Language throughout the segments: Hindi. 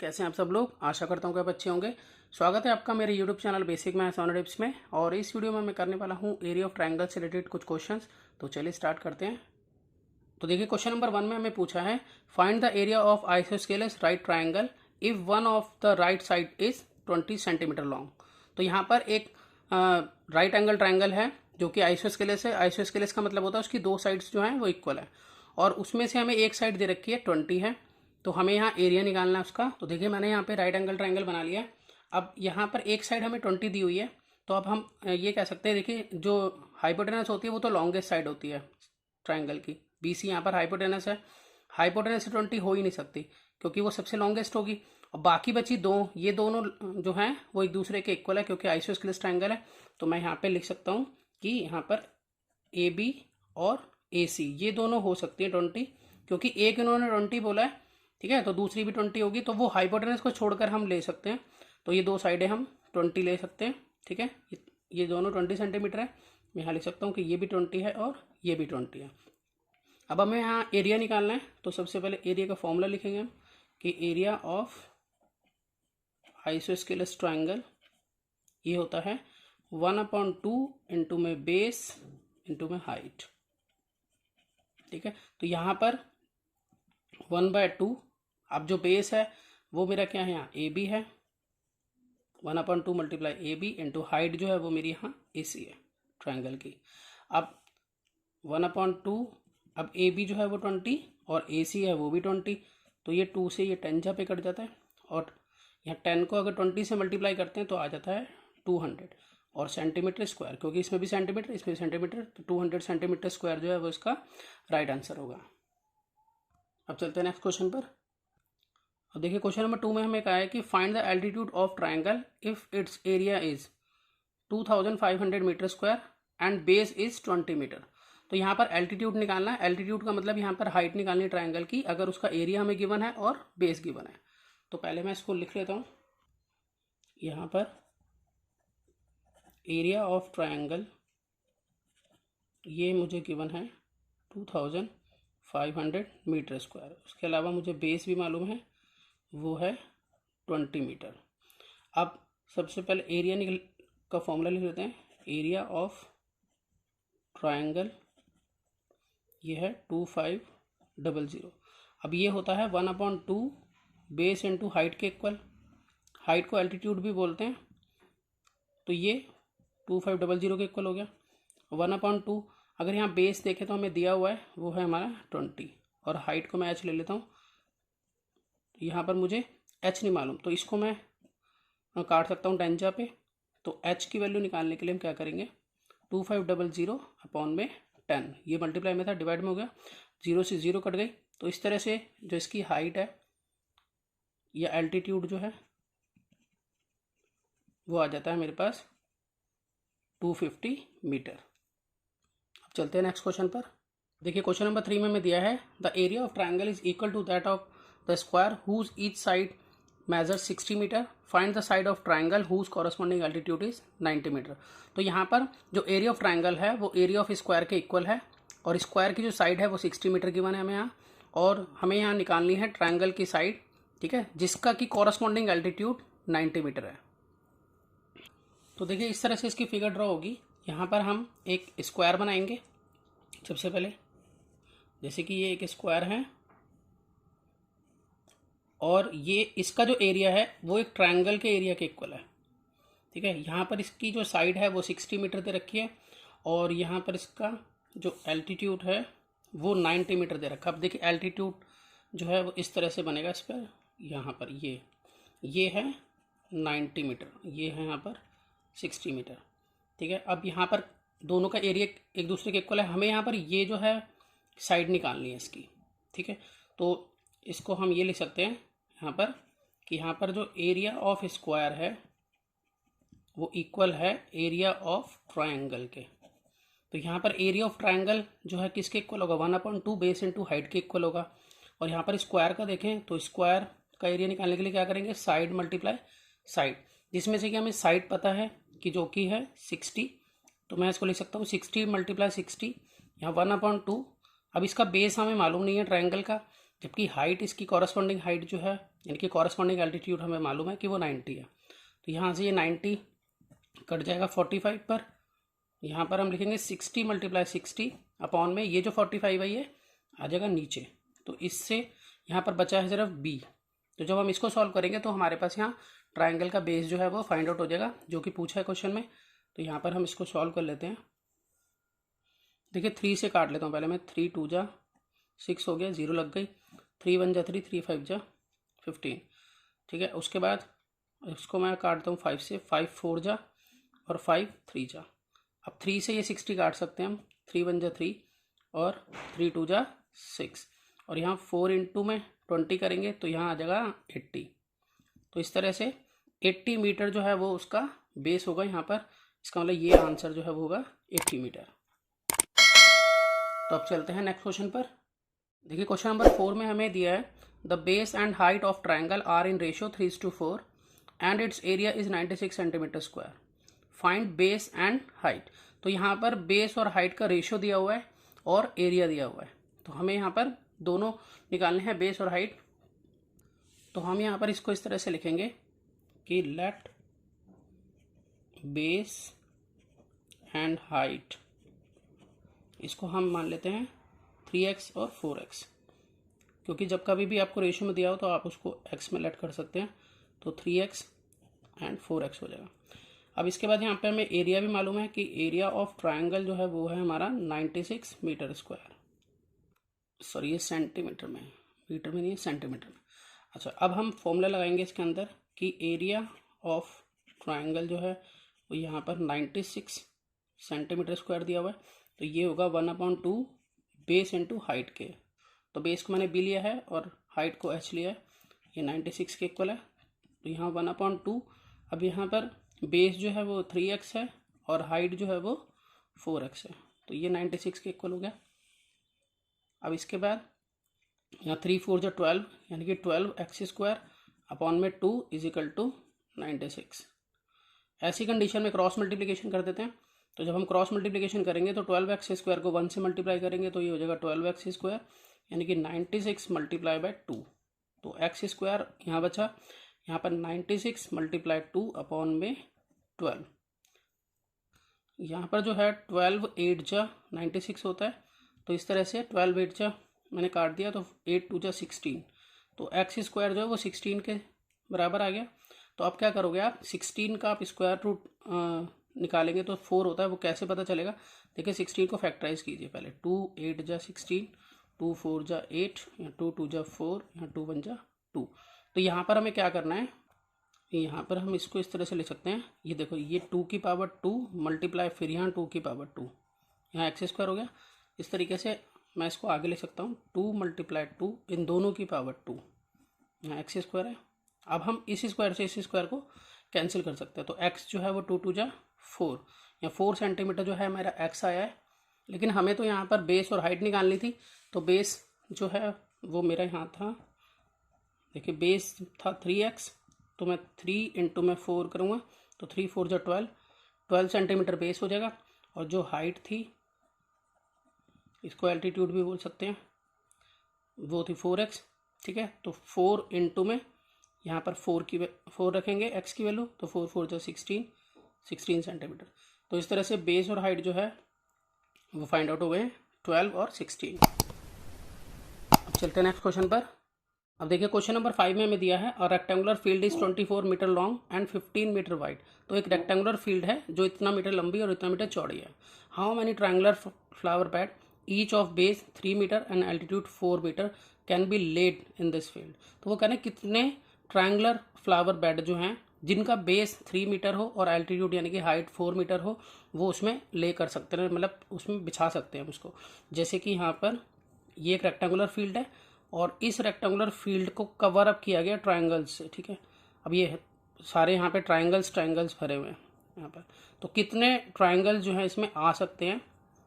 कैसे हैं आप सब लोग। आशा करता हूँ कि आप अच्छे होंगे। स्वागत है आपका मेरे YouTube channel basic maths on tips में। और इस वीडियो में मैं करने वाला हूँ एरिया ऑफ ट्रायंगल से रिलेटेड कुछ क्वेश्चंस। तो चलिए स्टार्ट करते हैं। तो देखिए क्वेश्चन नंबर 1 में हमें पूछा है find the area of isosceles right triangle if one of the right side is 20 centimetre long. तो यहाँ पर एक राइट एंगल ट्रायंगल है जो कि आइसोस्केलस है। आइसोस्केलस का मतलब होता है उसकी दो साइड्स जो हैं वो इक्वल है और उसमें से हमें एक साइड दे रखी है 20 है। तो हमें यहाँ एरिया निकालना है उसका। तो देखिए मैंने यहाँ पे राइट एंगल ट्रायंगल बना लिया। अब यहाँ पर एक साइड हमें 20 दी हुई है। तो अब हम ये कह सकते हैं, देखिए जो हाइपोटेनस होती है वो तो लॉन्गेस्ट साइड होती है ट्रायंगल की। BC यहाँ पर हाइपोटेनस है। हाइपोटेनस से 20 हो ही नहीं सकती क्योंकि वो सबसे लॉन्गेस्ट होगी। और बाकी बची दो, ये दोनों जो हैं वो एक दूसरे के इक्वल है क्योंकि आइसोस्केलस ट्रायंगल है। तो मैं यहाँ पे लिख सकता हूँ कि यहाँ पर AB और AC ये दोनों हो सकती है 20, क्योंकि एक इन्होंने 20 बोला है, ठीक है, तो दूसरी भी 20 होगी। तो वो हाइपोटेनस को छोड़कर हम ले सकते हैं। तो ये दो साइडें हम 20 ले सकते हैं, ठीक है। ये दोनों 20 सेंटीमीटर है। मैं यहाँ लिख सकता हूँ कि ये भी 20 है और ये भी 20 है। अब हमें यहाँ एरिया निकालना है। तो सबसे पहले एरिया का फॉर्मूला लिखेंगे हम कि एरिया ऑफ आइसोस्केलस ट्रायंगल ये होता है 1/2 इंटू में बेस इंटू में हाइट, ठीक है। तो यहाँ पर 1/2, अब जो बेस है वो मेरा क्या है, यहाँ AB है। 1/2 मल्टीप्लाई AB इंटू हाइट जो है वो मेरी यहाँ AC है ट्रायंगल की। अब 1/2, अब AB जो है वो 20 और AC है वो भी 20। तो ये 2 से ये 10 पे कट जाता है और यहाँ 10 को अगर 20 से मल्टीप्लाई करते हैं तो आ जाता है 200 और सेंटीमीटर स्क्वायर, क्योंकि इसमें भी सेंटीमीटर इसमें भी सेंटीमीटर। तो 200 सेंटीमीटर स्क्वायर जो है वो इसका राइट आंसर होगा। अब चलते हैं नेक्स्ट क्वेश्चन पर। अब देखिए क्वेश्चन नंबर 2 में हमें कहा है कि find the altitude of triangle if it's area is 2500 metre square and base is 20 metre. तो यहाँ पर एल्टीट्यूड निकालना है। एल्टीट्यूड का मतलब यहाँ पर हाइट निकालनी है ट्रायंगल की, अगर उसका एरिया हमें गिवन है और बेस गिवन है। तो पहले मैं इसको लिख लेता हूँ। यहाँ पर एरिया ऑफ ट्रायंगल ये मुझे गिवन है 2500 मीटर स्क्वायर। उसके अलावा मुझे बेस भी मालूम है, वो है 20 मीटर। अब सबसे पहले एरिया का फॉर्मूला लिख लेते हैं। एरिया ऑफ ट्रायंगल ये है 2500। अब ये होता है 1/2 बेस इंटू हाइट के इक्वल। हाइट को एल्टीट्यूड भी बोलते हैं। तो ये 2500 के इक्वल हो गया। 1/2, अगर यहाँ बेस देखें तो हमें दिया हुआ है वो है हमारा 20 और हाइट को मैं h ले लेता हूँ। यहाँ पर मुझे h नहीं मालूम तो इसको मैं काट सकता हूँ टेंजा पे। तो h की वैल्यू निकालने के लिए हम क्या करेंगे, 2500 अपॉन में 10, ये मल्टीप्लाई में था डिवाइड में हो गया, 0 से 0 कट गई। तो इस तरह से जो इसकी हाइट है या एल्टीट्यूड जो है वो आ जाता है मेरे पास 250 मीटर। अब चलते हैं नेक्स्ट क्वेश्चन पर। देखिए क्वेश्चन नंबर 3 में हमें दिया है the area of triangle is equal to that of the square whose each side measure 60 metre. Find the side of triangle whose corresponding altitude is 90 metre. तो यहाँ पर जो एरिया ऑफ ट्रायंगल है वो एरिया ऑफ स्क्वायर के इक्वल है और स्क्वायर की जो साइड है वो 60 मीटर गिवन है हमें यहाँ। और हमें यहाँ निकालनी है ट्रायंगल की साइड, ठीक है, जिसका की कॉरस्पॉन्डिंग एल्टीट्यूड 90 मीटर है। तो देखिए इस तरह से इसकी फिगर ड्रॉ होगी। यहाँ पर हम एक स्क्वायर बनाएंगे सबसे पहले, जैसे कि ये एक स्क्वायर है और ये इसका जो एरिया है वो एक ट्रायंगल के एरिया के इक्वल है, ठीक है। यहाँ पर इसकी जो साइड है वो 60 मीटर दे रखी है और यहाँ पर इसका जो एल्टीट्यूड है वो 90 मीटर दे रखा है। अब देखिए एल्टीट्यूड जो है वो इस तरह से बनेगा। इस पर यहाँ पर ये है 90 मीटर, ये है यहाँ पर 60 मीटर, ठीक है। अब यहाँ पर दोनों का एरिया एक दूसरे के इक्वल है। हमें यहाँ पर ये जो है साइड निकालनी है इसकी, ठीक है। तो इसको हम ये लिख सकते हैं यहाँ पर कि यहाँ पर जो एरिया ऑफ स्क्वायर है वो इक्वल है एरिया ऑफ ट्रायंगल के। तो यहाँ पर एरिया ऑफ ट्रायंगल जो है किसके इक्वल होगा, 1/2 बेस इंटू हाइट के इक्वल होगा। और यहाँ पर स्क्वायर का देखें तो स्क्वायर का एरिया निकालने के लिए क्या करेंगे, साइड मल्टीप्लाई साइड, जिसमें से कि हमें साइड पता है कि जो कि है 60। तो मैं इसको लिख सकता हूँ 60 × 60, यहाँ 1/2। अब इसका बेस हमें मालूम नहीं है ट्रायंगल का, जबकि हाइट, इसकी कॉरस्पॉन्डिंग हाइट जो है यानी कि कॉरस्पॉन्डिंग एल्टीट्यूड हमें मालूम है कि वो 90 है। तो यहाँ से ये 90 कट जाएगा 45 पर, यहाँ पर हम लिखेंगे 60 × 60 अपॉन में ये जो 45 है ये आ जाएगा नीचे। तो इससे यहाँ पर बचा है सिर्फ बी। तो जब हम इसको सॉल्व करेंगे तो हमारे पास यहाँ ट्राइंगल का बेस जो है वो फाइंड आउट हो जाएगा, जो कि पूछा है क्वेश्चन में। तो यहाँ पर हम इसको सॉल्व कर लेते हैं। देखिए 3 से काट लेता हूँ पहले मैं। 3 2 जा 6 हो गया, 0 लग गई। 3 1 जा 3, 3 5 जा 15, ठीक है। उसके बाद इसको मैं काटता हूँ 5 से। 5 4 जा और 5 3 जा। अब 3 से ये 60 काट सकते हैं हम। 3 1 जा 3 और 3 2 जा 6, और यहाँ 4 इंटू में 20 करेंगे तो यहाँ आ जाएगा 80। तो इस तरह से 80 मीटर जो है वो उसका बेस होगा यहाँ पर। इसका मतलब ये आंसर जो है वो होगा 80 मीटर। तो अब चलते हैं नेक्स्ट क्वेश्चन पर। देखिए क्वेश्चन नंबर 4 में हमें दिया है the base and height of triangle are in ratio 3:4 and its area is 96 centimetre square. Find base and height. तो यहाँ पर बेस और हाइट का रेशियो दिया हुआ है और एरिया दिया हुआ है। तो हमें यहाँ पर दोनों निकालने हैं, बेस और हाइट। तो हम यहाँ पर इसको इस तरह से लिखेंगे कि लेट बेस एंड हाइट, इसको हम मान लेते हैं 3x और 4x, क्योंकि जब कभी भी आपको रेशियो में दिया हो तो आप उसको x में लेट कर सकते हैं। तो 3x एंड 4x हो जाएगा। अब इसके बाद यहाँ पे हमें एरिया भी मालूम है कि एरिया ऑफ ट्राइंगल जो है वो है हमारा 96 मीटर स्क्वायर। सॉरी ये सेंटीमीटर में, मीटर में नहीं है, सेंटीमीटर में। अच्छा, अब हम फॉर्मूला लगाएंगे इसके अंदर कि एरिया ऑफ ट्राइंगल जो है वो यहाँ पर 96 सेंटीमीटर स्क्वायर दिया हुआ है। तो ये होगा 1/2 बेस इंटू हाइट के। तो बेस को मैंने b लिया है और हाइट को h लिया है। ये 96 के इक्वल है, तो यहाँ 1/2। अब यहाँ पर बेस जो है वो 3x है और हाइट जो है वो 4x है। तो ये 96 के इक्वल हो गया। अब इसके बाद यहाँ 3 4 जो 12, यानी कि 12x² अपॉन में 2 = 96। ऐसी कंडीशन में क्रॉस मल्टीप्लिकेशन कर देते हैं। तो जब हम क्रॉस मल्टीप्लिकेशन करेंगे तो 12x² को 1 से मल्टीप्लाई करेंगे तो ये हो जाएगा 12x², यानी कि 96 × 2। तो x² यहाँ बचा, यहाँ पर 96 × 2 अपॉन में 12। यहाँ पर जो है 12 8 जा 96 होता है। तो इस तरह से 12 8 जा मैंने काट दिया, तो 8 2 जा 16। तो x² जो है वो 16 के बराबर आ गया। तो अब क्या करोगे आप, 16 का आप स्क्वायर रूट निकालेंगे तो 4 होता है। वो कैसे पता चलेगा, देखिए 16 को फैक्टराइज कीजिए पहले। 2 8 जा 16, 2 4 जा 8, 2 2 जा 4, 2 1 जा 2। तो यहाँ पर हमें क्या करना है, यहाँ पर हम इसको इस तरह से लिख सकते हैं। ये देखो, ये 2 की पावर 2 मल्टीप्लाई फिर यहाँ 2 की पावर 2, यहाँ x² हो गया। इस तरीके से मैं इसको आगे लिख सकता हूँ, 2 × 2 इन दोनों की पावर 2, यहाँ x² है। अब हम इस स्क्वायर से इस स्क्वायर को कैंसिल कर सकते हैं। तो x जो है वो 2 2 जा 4, या 4 सेंटीमीटर जो है हमारा x आया है। लेकिन हमें तो यहाँ पर बेस और हाइट निकालनी थी। तो बेस जो है वो मेरा यहाँ था, देखिए बेस था 3x, तो मैं 3 इंटू में 4 करूँगा तो 3 4 जा 12 सेंटीमीटर बेस हो जाएगा। और जो हाइट थी, इसको एल्टीट्यूड भी बोल सकते हैं, वो थी 4x, ठीक है। तो 4 इंटू में यहाँ पर 4 रखेंगे x की वैल्यू, तो 4 4 जा 16 सेंटीमीटर। तो इस तरह से बेस और हाइट जो है वो फाइंड आउट हो गए, 12 और 16। अब चलते हैं नेक्स्ट क्वेश्चन पर। अब देखिए क्वेश्चन नंबर 5 में हमें दिया है और rectangular field is 24 metre long and 15 metre wide. तो एक रेक्टेंगुलर फील्ड है जो इतना मीटर लंबी और इतना मीटर चौड़ी है। How many triangular flower bed each of base 3 metre and altitude 4 metre can be laid in this field. तो वो कह रहे हैं कितने ट्रायंगुलर फ्लावर बेड जो हैं जिनका बेस 3 मीटर हो और एल्टीट्यूड यानी कि हाइट 4 मीटर हो, वो उसमें ले कर सकते हैं, मतलब उसमें बिछा सकते हैं उसको। जैसे कि यहाँ पर ये एक रेक्टेंगुलर फील्ड है और इस रेक्टेंगुलर फील्ड को कवर अप किया गया ट्रायंगल्स से, ठीक है। अब ये सारे यहाँ पे ट्रायंगल्स भरे हुए हैं यहाँ पर। तो कितने ट्रायंगल जो है इसमें आ सकते हैं,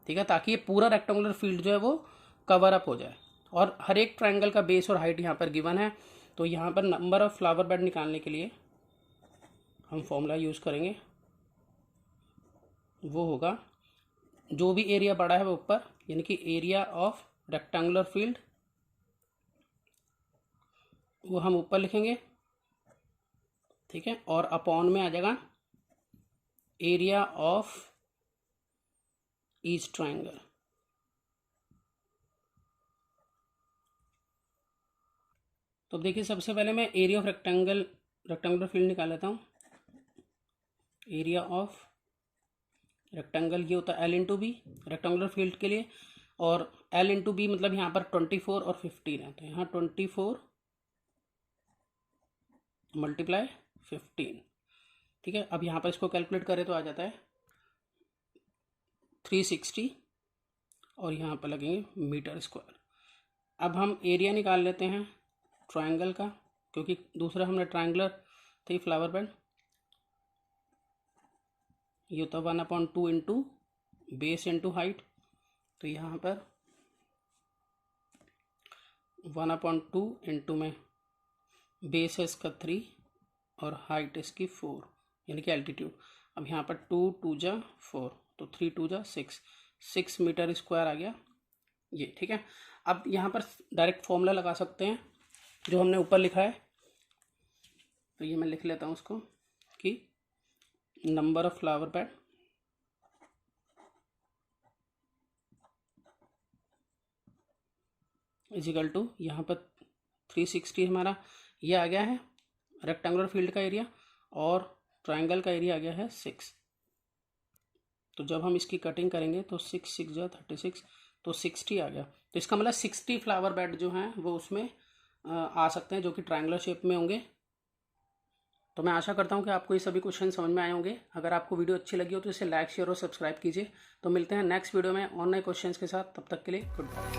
ठीक है, ताकि ये पूरा रेक्टेंगुलर फील्ड जो है वो कवर अप हो जाए। और हर एक ट्रायंगल का बेस और हाइट यहाँ पर गिवन है। तो यहाँ पर नंबर ऑफ फ्लावर बेड निकालने के लिए हम फॉर्मूला यूज़ करेंगे, वो होगा जो भी एरिया बड़ा है वो ऊपर, यानी कि एरिया ऑफ रेक्टेंगुलर फील्ड वो हम ऊपर लिखेंगे, ठीक है, और अपॉन में आ जाएगा एरिया ऑफ ईच ट्रायंगल। तो देखिए सबसे पहले मैं एरिया ऑफ रेक्टेंगुलर फील्ड निकाल लेता हूँ। एरिया ऑफ रेक्टेंगल ये होता है L into B rectangular field के लिए, और L इंटू बी मतलब यहाँ पर 24 और 15 है, तो यहाँ 24 मल्टीप्लाई 15, ठीक है। अब यहाँ पर इसको कैलकुलेट करें तो आ जाता है 360 और यहाँ पर लगेंगे मीटर स्क्वायर। अब हम एरिया निकाल लेते हैं ट्रायंगल का, क्योंकि दूसरा हमने ट्रायंगुलर थी फ्लावर बेड, ये होता है 1/2 इंटू बेस इंटू हाइट, तो यहाँ पर 1/2 इंटू में बेस है इसका 3 और हाइट इसकी 4 यानी कि एल्टीट्यूड। अब यहाँ पर 2 2 जा 4 तो 3 2 जा 6 मीटर स्क्वायर आ गया ये, ठीक है। अब यहाँ पर डायरेक्ट फॉर्मूला लगा सकते हैं जो हमने ऊपर लिखा है, तो ये मैं लिख लेता हूँ उसको कि number of flower bed equal to, यहाँ पर 360 हमारा ये आ गया है रेक्टेंगुलर फील्ड का एरिया, और ट्रायंगल का एरिया आ गया है 6। तो जब हम इसकी कटिंग करेंगे तो 6 6 जा 36 तो 60 आ गया। तो इसका मतलब 60 फ्लावर बेड जो हैं वो उसमें आ सकते हैं जो कि ट्रायंगुलर शेप में होंगे। तो मैं आशा करता हूं कि आपको ये सभी क्वेश्चन समझ में आए होंगे। अगर आपको वीडियो अच्छी लगी हो तो इसे लाइक शेयर और सब्सक्राइब कीजिए। तो मिलते हैं नेक्स्ट वीडियो में और नए क्वेश्चंस के साथ, तब तक के लिए गुड बाय।